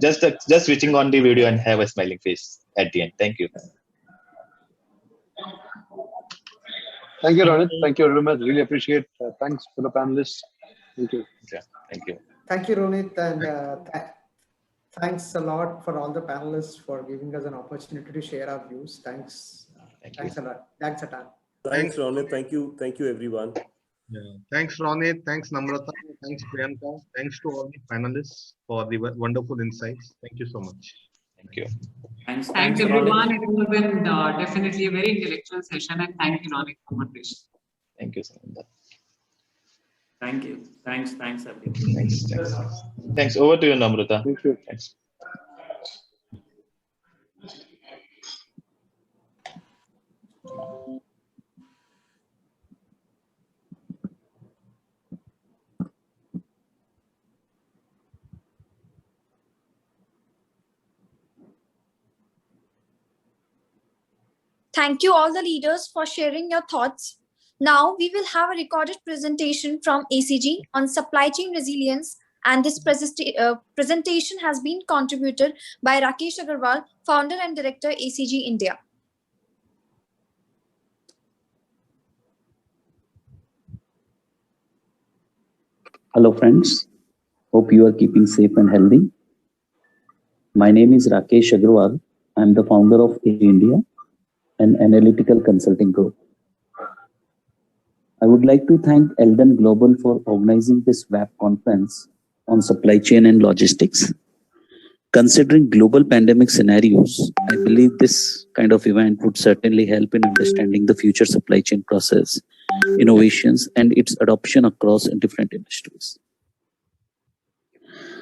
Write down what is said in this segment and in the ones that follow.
just switching on the video and have a smiling face at the end. Thank you. Thank you, Ronit. Thank you very much. Really appreciate. Thanks for the panelists. Thank you. Yeah, thank you. Thank you, Ronit, and thanks a lot for all the panelists for giving us an opportunity to share our views. Thanks. Thanks a lot. Thanks, Atan. Thanks, Ronit. Thank you, everyone. Yeah. Thanks, Ronit. Thanks, Namrata. Thanks, Priyanka. Thanks to all the panelists for the wonderful insights. Thank you so much. Thank you. Thanks everyone. It was been definitely a very intellectual session, and thank you, Ronit, for moderation. Thank you, Sananda. Thank you. Thanks, everyone. Thanks. Over to you, Namrata. Thank you. Thanks. Thank you all the leaders for sharing your thoughts. Now we will have a recorded presentation from ACG on supply chain resilience, and this presentation has been contributed by Rakesh Agarwal, founder and director, ACG India. Hello friends, hope you are keeping safe and healthy. My name is Rakesh Agarwal. I am the founder of ACG India, an analytical consulting group. I would like to thank Eldon Global for organizing this web conference on supply chain and logistics. Considering global pandemic scenarios, I believe this kind of event would certainly help in understanding the future supply chain process, innovations, and its adoption across different industries.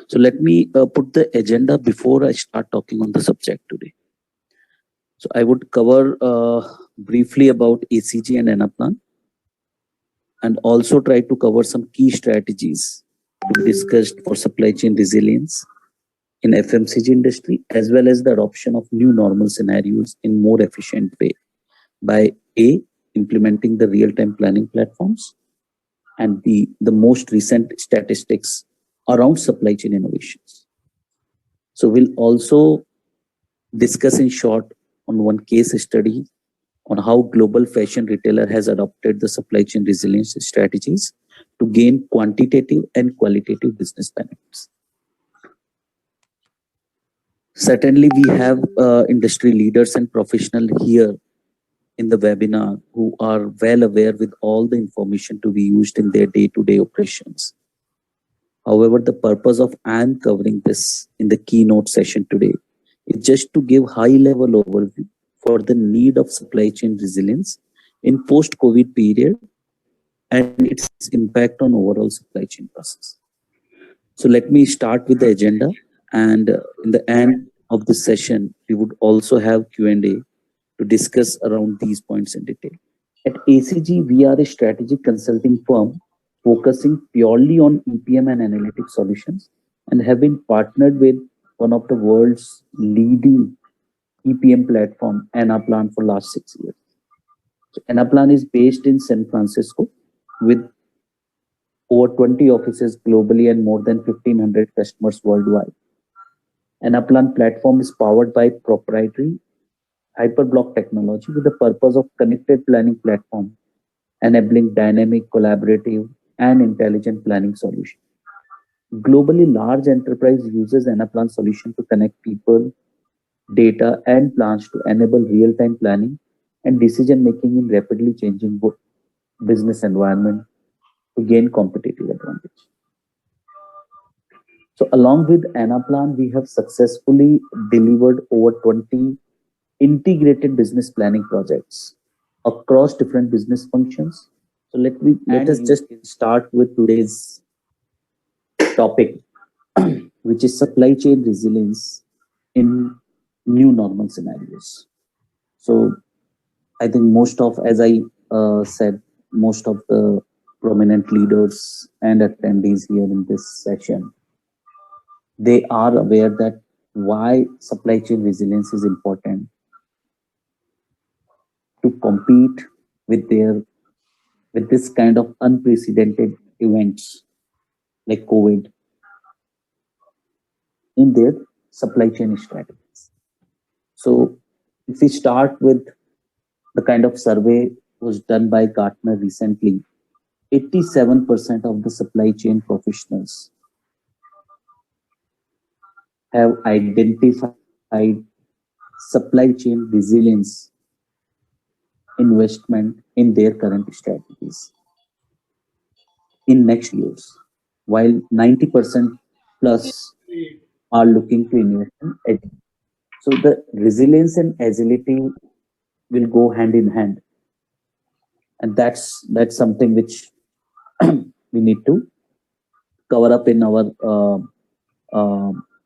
So let me put the agenda before I start talking on the subject today. So I would cover briefly about ACG and Anaplan, and also try to cover some key strategies to be discussed for supply chain resilience in FMCG industry, as well as the adoption of new normal scenarios in more efficient way by A, implementing the real-time planning platforms, and B, the most recent statistics around supply chain innovations. So we'll also discuss in short on one case study on how global fashion retailer has adopted the supply chain resilience strategies to gain quantitative and qualitative business benefits. Certainly, we have industry leaders and professionals here in the webinar who are well aware with all the information to be used in their day-to-day operations. However, the purpose of I am covering this in the keynote session today is just to give high-level overview for the need of supply chain resilience in post-COVID period and its impact on overall supply chain process. So let me start with the agenda, and in the end of the session, we would also have Q&A to discuss around these points in detail. At ACG, we are a strategic consulting firm focusing purely on EPM and analytic solutions, and have been partnered with one of the world's leading EPM platform, Anaplan, for last 6 years. So Anaplan is based in San Francisco with over 20 offices globally and more than 1,500 customers worldwide. Anaplan platform is powered by proprietary Hyperblock technology with the purpose of connected planning platform, enabling dynamic, collaborative, and intelligent planning solutions. Globally, large enterprise uses Anaplan solution to connect people, data, and plans to enable real-time planning and decision-making in rapidly changing business environment to gain competitive advantage. So along with Anaplan, we have successfully delivered over 20 integrated business planning projects across different business functions. So let us just start with today's topic, which is supply chain resilience in new normal scenarios. So I think as I said, most of the prominent leaders and attendees here in this session, they are aware that why supply chain resilience is important to compete with this kind of unprecedented events like COVID in their supply chain strategies. So if we start with the kind of survey was done by Gartner recently, 87% of the supply chain professionals have identified supply chain resilience investment in their current strategies in next years, while 90% plus are looking to invest in agility. So the resilience and agility will go hand in hand, and that's something which we need to cover up in our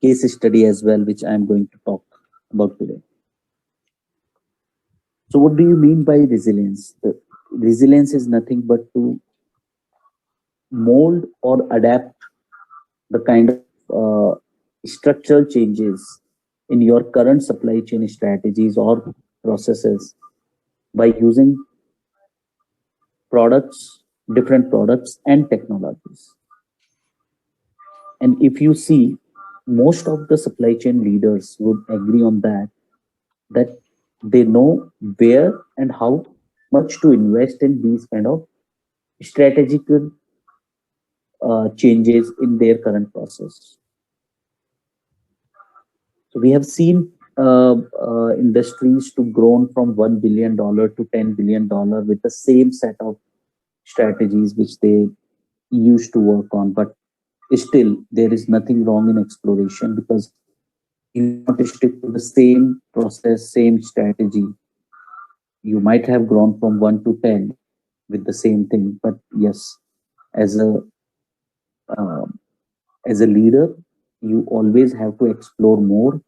case study as well, which I'm going to talk about today. So what do you mean by resilience? The resilience is nothing but to mold or adapt the kind of structural changes in your current supply chain strategies or processes by using different products and technologies. And if you see, most of the supply chain leaders would agree on that they know where and how much to invest in these kind of strategical changes in their current process. So we have seen industries to grown from $1 billion to $10 billion with the same set of strategies which they used to work on. But still, there is nothing wrong in exploration, because you want to stick to the same process, same strategy. You might have grown from 1 to 10 with the same thing, but yes, as a leader, you always have to explore more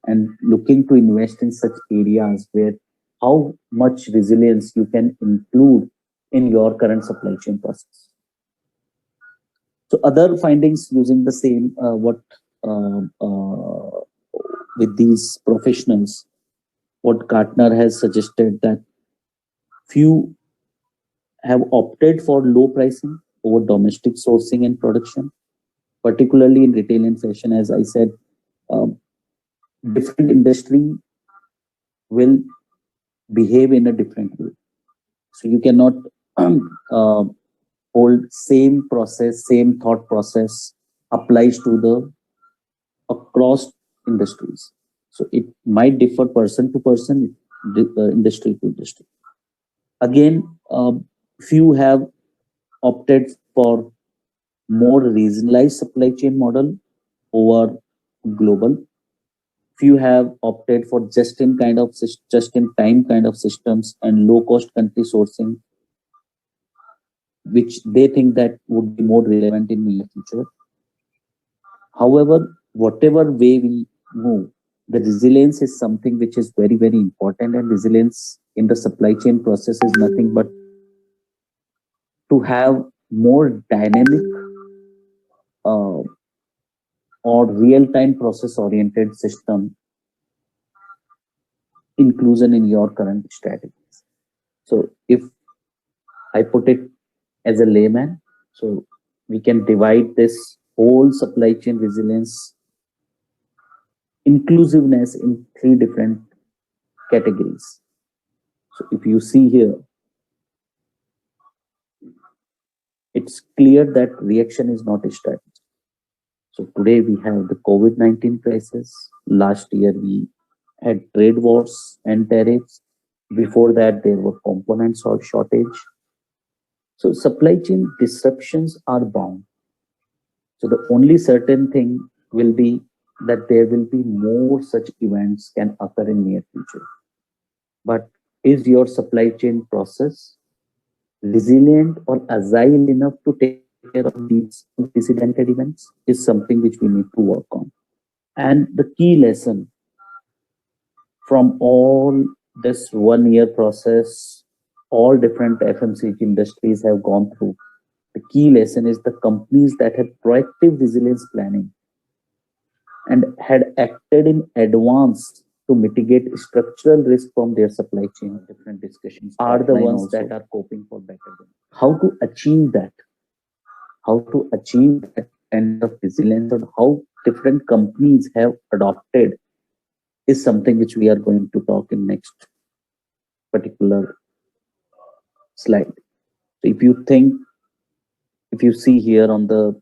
and looking to invest in such areas where how much resilience you can include in your current supply chain process. So other findings using the same with these professionals, what Gartner has suggested, that few have opted for low pricing over domestic sourcing and production, particularly in retail and fashion. As I said, different industry will behave in a different way. So you cannot hold same process, same thought process applies to the across industries. So it might differ person to person, industry to industry. Again, few have opted for more regionalized supply chain model over global. Few have opted for just-in time kind of systems and low-cost country sourcing, which they think that would be more relevant in the near future. However, whatever way we move, the resilience is something which is very, very important, and resilience in the supply chain process is nothing but to have more dynamic or real-time process-oriented system inclusion in your current strategies. So if I put it as a layman, so we can divide this whole supply chain resilience inclusiveness in 3 different categories. So if you see here, it's clear that reaction is not a strategy. So today we have the COVID-19 crisis. Last year we had trade wars and tariffs. Before that, there were components or shortage. So supply chain disruptions are bound. So the only certain thing will be that there will be more such events can occur in near future. But is your supply chain process resilient or agile enough to take care of these unprecedented events is something which we need to work on. And the key lesson from all this 1 year process, all different FMCG industries have gone through, the key lesson is the companies that had proactive resilience planning and had acted in advance to mitigate structural risk from their supply chain. Different discussions are the ones that are coping for better. How to achieve that? How to achieve that kind of resilience or how different companies have adopted is something which we are going to talk in next particular slide. So if you see here on the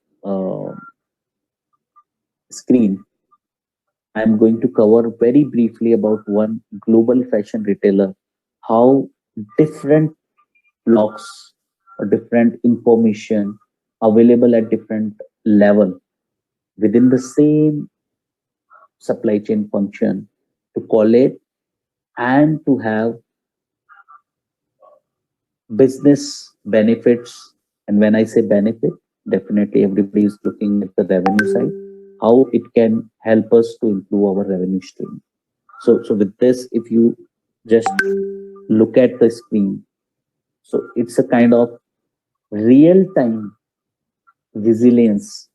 screen, I'm going to cover very briefly about one global fashion retailer, how different blocks or different information available at different level within the same supply chain function to collate and to have business benefits. And when I say benefit, definitely everybody is looking at the revenue side, how it can help us to improve our revenue stream. So with this, if you just look at the screen, so it's a kind of real-time resilience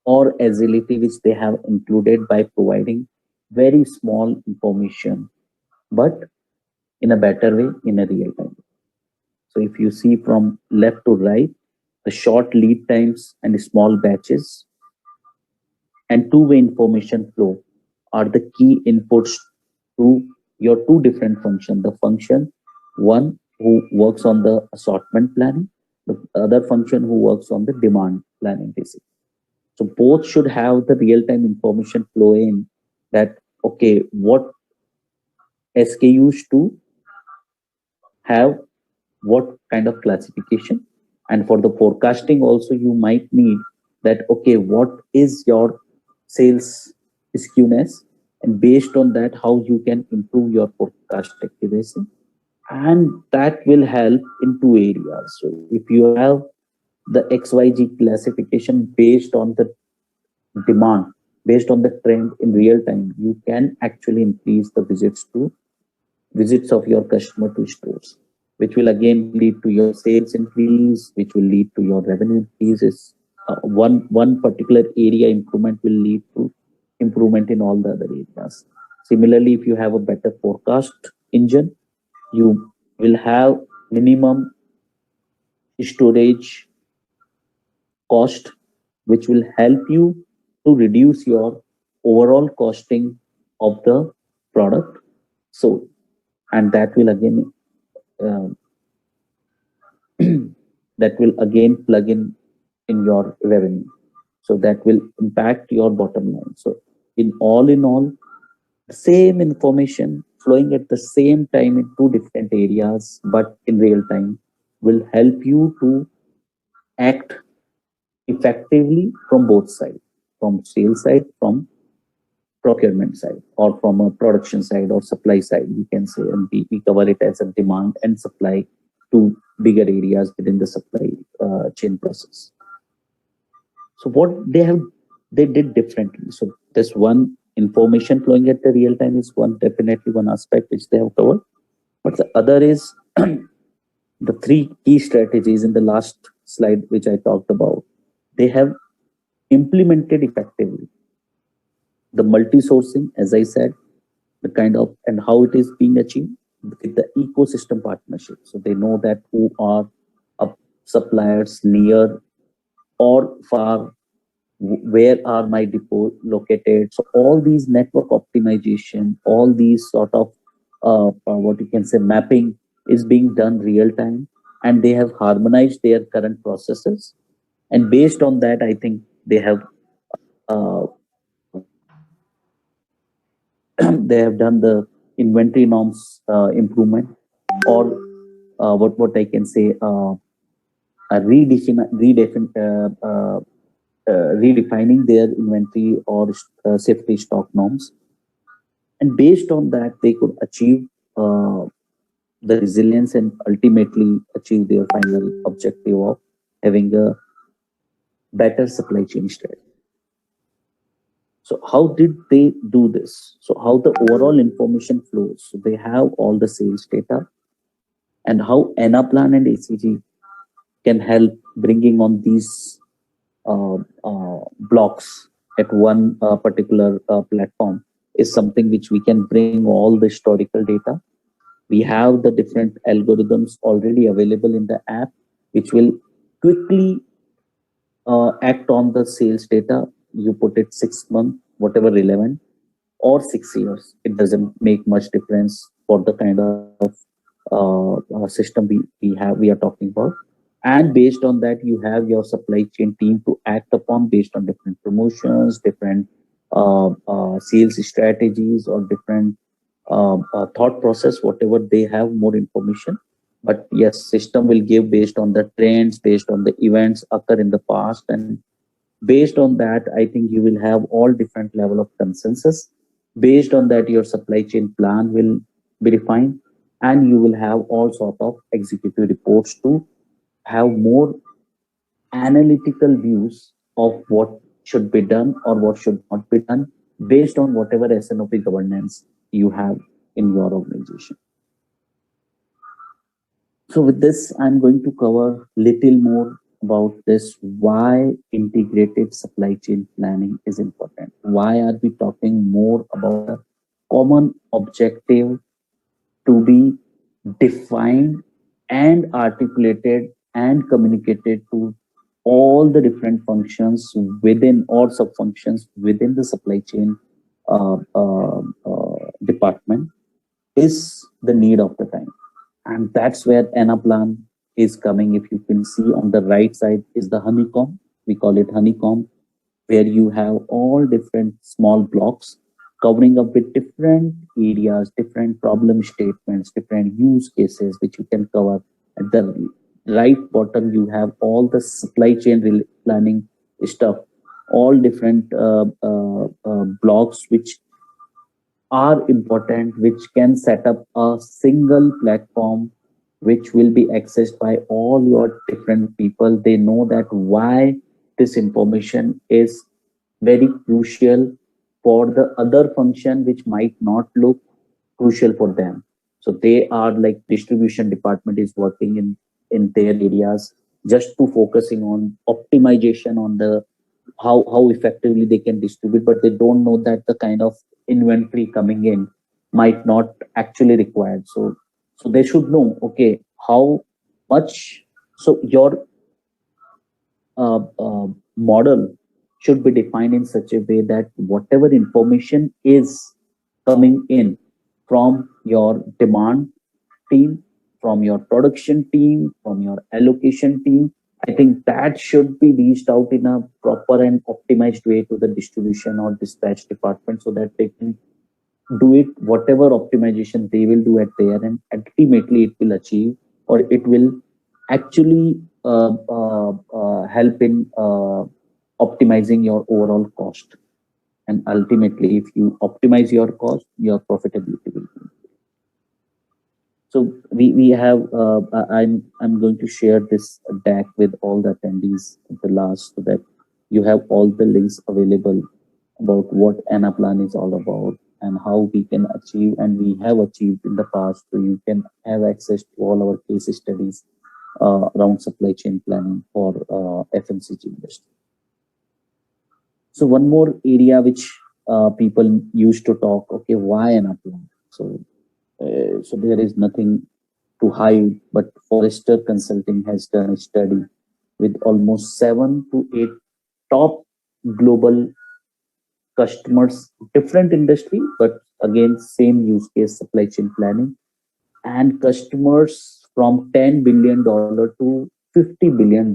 or agility which they have included by providing very small information, but in a better way, in a real time. So if you see from left to right, the short lead times and small batches and two-way information flow are the key inputs to your two different functions. The function one who works on the assortment planning, the other function who works on the demand planning basically. So both should have the real-time information flow in that, okay, what SKUs to have what kind of classification, and for the forecasting also you might need that, okay, what is your sales skewness, and based on that how you can improve your forecast accuracy, and that will help in two areas. So if you have the XYZ classification based on the demand, based on the trend in real time, you can actually increase the visits of your customer to stores, which will again lead to your sales increase, which will lead to your revenue increases. One particular area improvement will lead to improvement in all the other areas. Similarly, if you have a better forecast engine, you will have minimum storage cost, which will help you to reduce your overall costing of the product. So, and that will again that will again plug in your revenue. So that will impact your bottom line. So in all, the same information flowing at the same time in two different areas, but in real time, will help you to act effectively from both sides, from sales side, from procurement side, or from a production side or supply side, we can say, and we cover it as a demand and supply, two bigger areas within the supply chain process. So what they did differently. So this one information flowing at the real time is definitely one aspect which they have covered. But the other is the three key strategies in the last slide, which I talked about. They have implemented effectively the multi-sourcing, as I said, the kind of, and how it is being achieved with the ecosystem partnership. So they know that who are suppliers near or far, where are my depot located. So all these network optimization, all these sort of what you can say mapping is being done real time, and they have harmonized their current processes. And based on that, I think they have they have done the inventory norms improvement, or what I can say, redefining their inventory or safety stock norms. And based on that, they could achieve the resilience and ultimately achieve their final objective of having a better supply chain strategy. So how did they do this? So how the overall information flows? So they have all the sales data, and how Anaplan and ACG can help bringing on these blocks at one particular platform is something which we can bring all the historical data. We have the different algorithms already available in the app, which will quickly act on the sales data. You put it 6 months, whatever relevant, or 6 years. It doesn't make much difference for the kind of system we are talking about. And based on that, you have your supply chain team to act upon based on different promotions, different sales strategies, or different thought process, whatever they have more information. But yes, system will give based on the trends, based on the events occur in the past, and based on that, I think you will have all different level of consensus. Based on that, your supply chain plan will be defined, and you will have all sort of executive reports to have more analytical views of what should be done or what should not be done based on whatever S&OP governance you have in your organization. So with this, I'm going to cover little more about this, why integrated supply chain planning is important. Why are we talking more about a common objective to be defined and articulated and communicated to all the different functions within or sub-functions within the supply chain department is the need of the time. And that's where Anaplan is coming. If you can see on the right side is the honeycomb. We call it honeycomb, where you have all different small blocks covering up with different areas, different problem statements, different use cases, which you can cover. At the right bottom, you have all the supply chain planning stuff, all different blocks which are important, which can set up a single platform which will be accessed by all your different people. They know that why this information is very crucial for the other function which might not look crucial for them. So they are like distribution department is working in their areas just to focusing on optimization on the how effectively they can distribute, but they don't know that the kind of inventory coming in might not actually required. So they should know, okay, how much. So your model should be defined in such a way that whatever information is coming in from your demand team, from your production team, from your allocation team, I think that should be reached out in a proper and optimized way to the distribution or dispatch department so that they can do it, whatever optimization they will do at their end. Ultimately, it will achieve or it will actually help in optimizing your overall cost. And ultimately, if you optimize your cost, your profitability will be. So we have, I'm going to share this deck with all the attendees at the last so that you have all the links available about what Anaplan is all about and how we can achieve, and we have achieved in the past. So you can have access to all our case studies around supply chain planning for FMCG industry. So one more area which people used to talk, okay, why Anaplan? So there is nothing to hide, but Forrester Consulting has done a study with almost 7 to 8 top global customers, different industry, but again, same use case, supply chain planning, and customers from $10 billion to $50 billion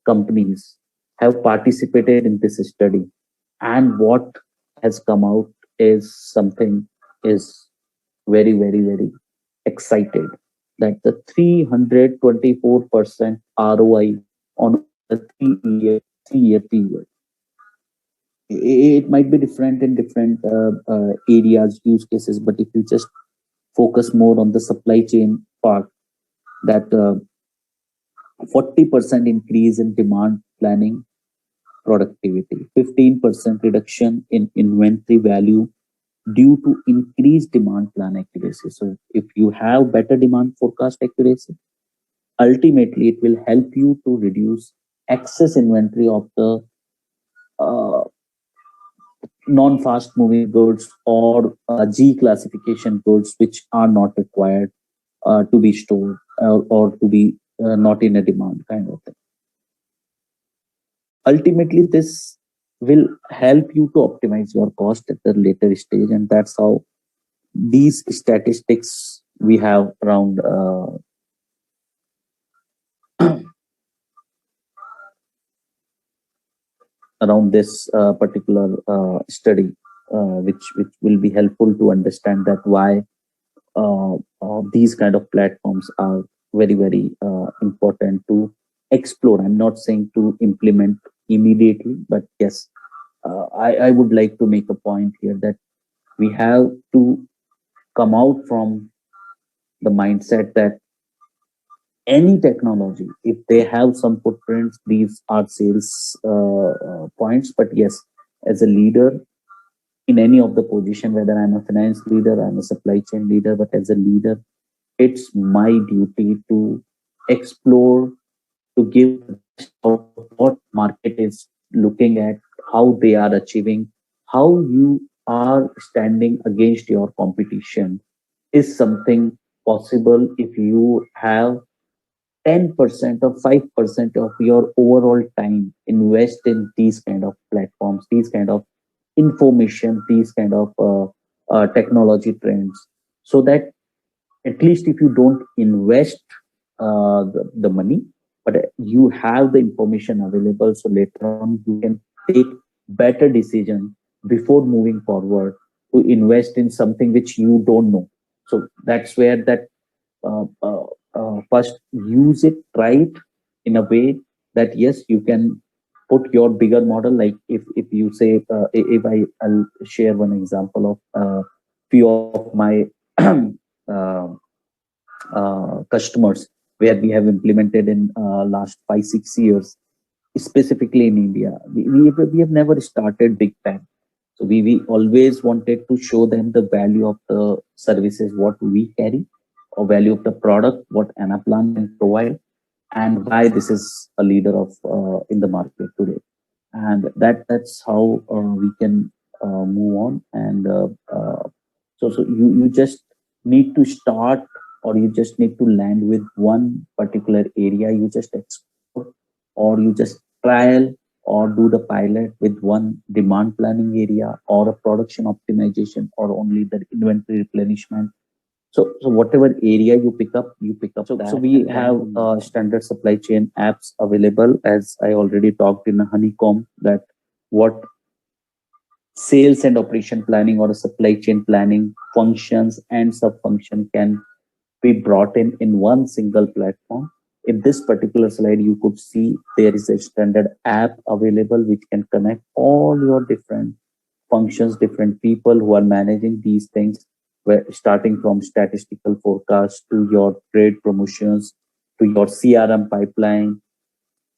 companies have participated in this study. And what has come out is something is very, very, very excited that the 324% ROI on the 3-year period. It might be different in different areas, use cases, but if you just focus more on the supply chain part, that 40% increase in demand planning productivity, 15% reduction in inventory value due to increased demand plan accuracy. So if you have better demand forecast accuracy, ultimately it will help you to reduce excess inventory of the non-fast moving goods or G classification goods which are not required to be stored or to be not in a demand kind of thing. ultimately this will help you to optimize your cost at the later stage, and that's how these statistics we have around around this particular study, which will be helpful to understand that why these kind of platforms are very important to explore. I'm not saying to implement immediately, but yes, I would like to make a point here that we have to come out from the mindset that any technology, if they have some footprints, these are sales points. But yes, as a leader in any of the position, whether I'm a finance leader, I'm a supply chain leader, but as a leader, it's my duty to explore, to give what market is looking at, how they are achieving, how you are standing against your competition. Is something possible if you have 10% or 5% of your overall time invest in these kind of platforms, these kind of information, these kind of technology trends, so that at least if you don't invest the money, but you have the information available, so later on you can take better decision before moving forward to invest in something which you don't know. So that's where that first use it, try it in a way that yes, you can put your bigger model. Like if you say if I'll share one example of few of my uh, customers where we have implemented in last 5-6 years, specifically in India. We have never started big bang. So we always wanted to show them the value of the services what we carry, or value of the product what Anaplan can provide, and why this is a leader of in the market today. And that's how we can move on. And so you just need to start, or you just need to land with one particular area. You just explore, or you just trial or do the pilot with one demand planning area, or a production optimization, or only the inventory replenishment. So whatever area you pick up, you pick up. So we have standard supply chain apps available, as I already talked in a Honeycomb, that what sales and operation planning or a supply chain planning functions and sub-function can be brought in one single platform. In this particular slide, you could see there is a standard app available which can connect all your different functions, different people who are managing these things, where starting from statistical forecast to your trade promotions to your CRM pipeline,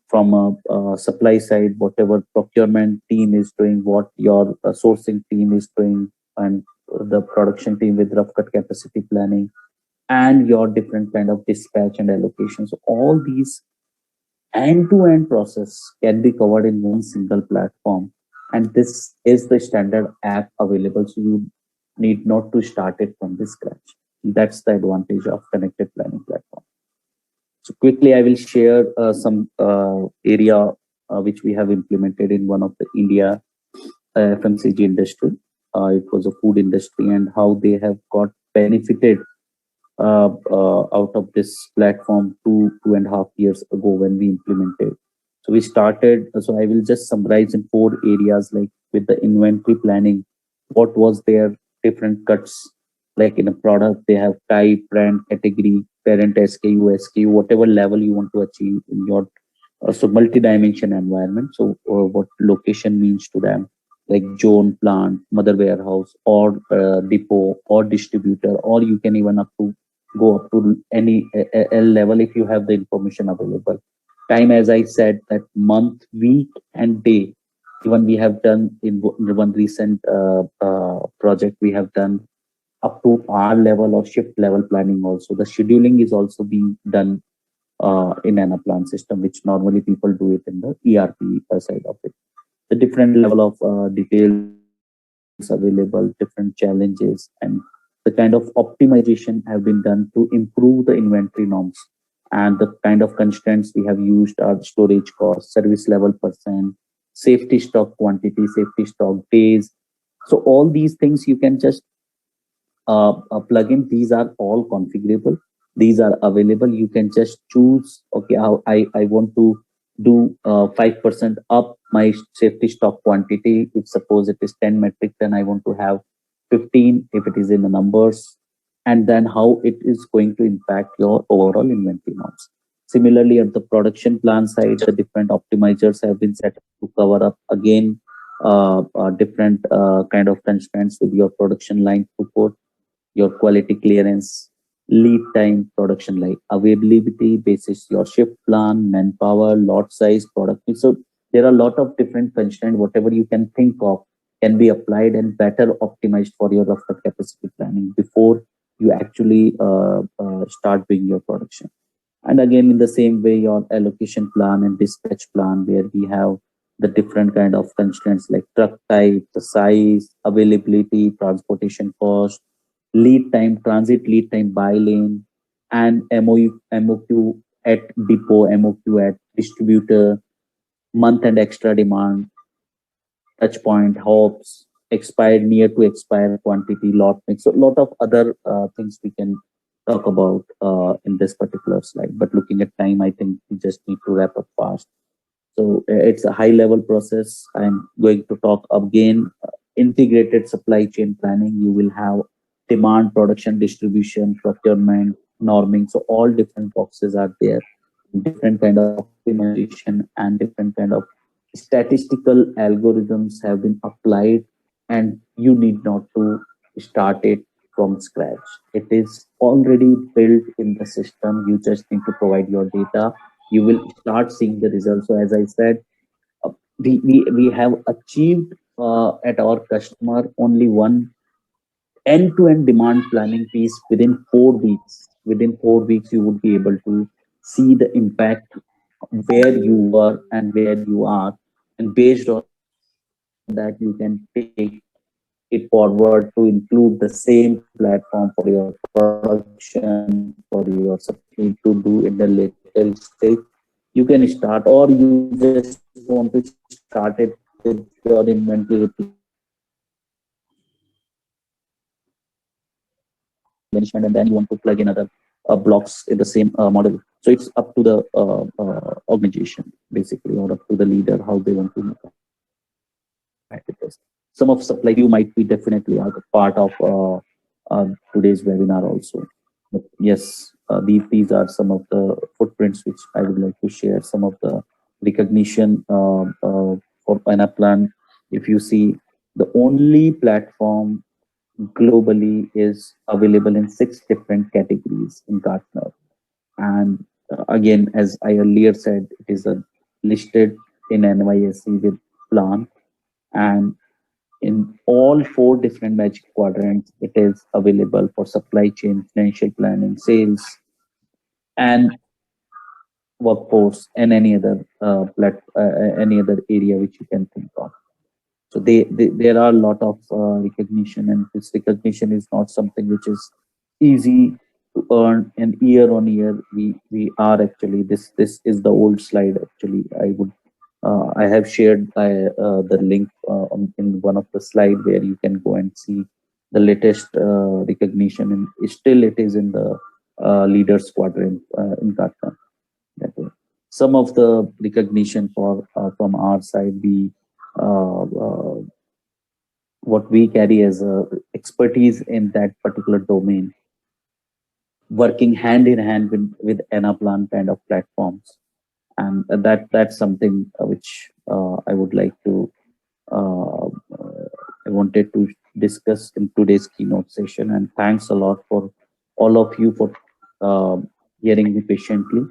from a supply side, whatever procurement team is doing, what your sourcing team is doing, and the production team with rough cut capacity planning, and your different kind of dispatch and allocation. So all these end-to-end process can be covered in one single platform, and this is the standard app available, so you need not to start it from the scratch. That's the advantage of connected planning platform. So quickly I will share some area which we have implemented in one of the India FMCG industry. It was a food industry, and how they have got benefited out of this platform 2.5 years ago when we implemented. So we started, so I will just summarize in 4 areas, like with the inventory planning, what was their different cuts, like in a product, they have type, brand, category, parent, SKU, whatever level you want to achieve in your, so multi-dimension environment. So what location means to them, like zone, plant, mother warehouse, or depot, or distributor, or you can even go up to any L level if you have the information available. Time, as I said, that month, week, and day. Even we have done in one recent project, we have done up to hour level or shift level planning also. The scheduling is also being done in Anaplan system, which normally people do it in the ERP side of it. The different level of details available, different challenges, and the kind of optimization have been done to improve the inventory norms And the kind of constraints we have used are storage cost, service level %, safety stock quantity, safety stock days. So all these things you can just plug in. These are all configurable. These are available. You can just choose, okay, I want to do 5% up my safety stock quantity. If suppose it is 10 metric, then I want to have 15 if it is in the numbers, and then how it is going to impact your overall inventory norms. Similarly, at the production plan side, the different optimizers have been set up to cover up again different kind of constraints with your production line throughput, your quality clearance, lead time, production line availability, basis your shift plan, manpower, lot size, product mix. So there are a lot of different constraints. Whatever you can think of can be applied and better optimized for your rough cut capacity planning before you actually start doing your production. And again, in the same way, your allocation plan and dispatch plan, where we have the different kind of constraints like truck type, the size, availability, transportation cost, lead time, transit lead time by lane, and MOQ at depot, MOQ at distributor, month and extra demand, touch point, hops, expired, near to expire quantity, lot mix. So a lot of other things we can talk about in this particular slide. But looking at time, I think we just need to wrap up fast. So it's a high level process. I'm going to talk again, integrated supply chain planning. You will have demand, production, distribution, procurement, norming. So all different boxes are there, different kind of optimization and different kind of statistical algorithms have been applied, and you need not to start it from scratch. It is already built in the system. You just need to provide your data. You will start seeing the results. So as I said, we have achieved at our customer only one end-to-end demand planning piece within 4 weeks. Within 4 weeks, you would be able to see the impact where you were and where you are, and based on that, you can take it forward to include the same platform for your production, for your supply to do in the later stage. You can start, or you just want to start it with your inventory replenishment, and then you want to plug in other blocks in the same model. So it's up to the organization, basically, or up to the leader, how they want to make it. Some of supply you might be definitely are part of today's webinar also. But yes, these are some of the footprints which I would like to share. Some of the recognition for Anaplan. If you see, the only platform globally is available in 6 different categories in Gartner. And again, as I earlier said, it is listed in NYSE with plan, and in all 4 different Magic Quadrants, it is available for supply chain, financial planning, sales, and workforce, and any other any other area which you can think of. So there are a lot of recognition, and this recognition is not something which is easy to earn. And year on year, we are actually, this is the old slide. Actually, I have shared the link in one of the slide where you can go and see the latest recognition, and still it is in the leaders quadrant in Gartner. Some of the recognition for from our side, what we carry as expertise in that particular domain, working hand in hand with Anaplan kind of platforms. And that's something which I would like to, I wanted to discuss in today's keynote session. And thanks a lot for all of you for hearing me patiently.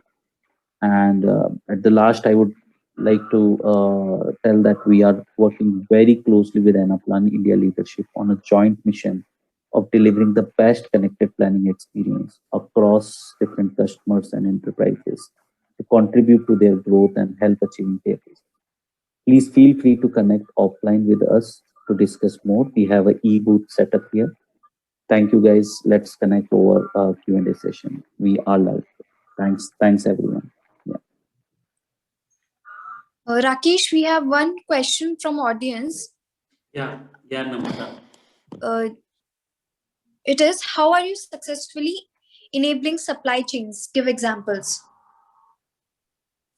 And at the last, I would like to tell that we are working very closely with Anaplan India leadership on a joint mission of delivering the best connected planning experience across different customers and enterprises to contribute to their growth and help achieving their vision. Please feel free to connect offline with us to discuss more. We have an e-booth set up here. Thank you, guys. Let's connect over a Q&A session. We are live. Thanks everyone. Rakesh, we have one question from audience. Yeah, Namrata. It is, how are you successfully enabling supply chains? Give examples.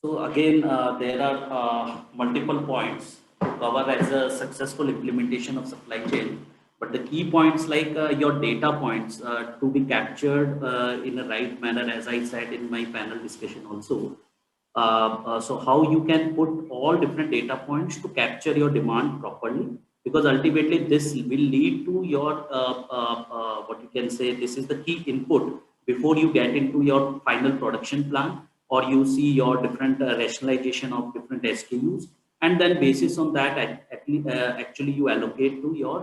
So again, there are multiple points to cover as a successful implementation of supply chain. But the key points like your data points to be captured in a right manner, as I said in my panel discussion also. So how you can put all different data points to capture your demand properly, because ultimately this will lead to your what you can say, this is the key input before you get into your final production plan, or you see your different rationalization of different SKUs, and then basis on that actually you allocate to your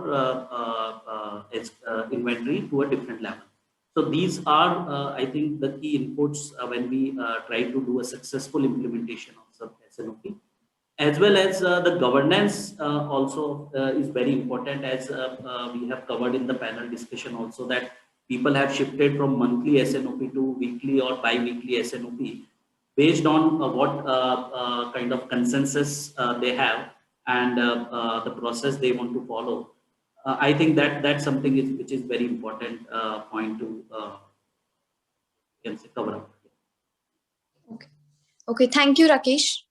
inventory to a different level. So these are, I think, the key inputs when we try to do a successful implementation of SNOP, as well as the governance also is very important, as we have covered in the panel discussion also, that people have shifted from monthly SNOP to weekly or bi-weekly SNOP based on what kind of consensus they have and the process they want to follow. I think that's something which is very important point to can say cover up. Okay, thank you, Rakesh.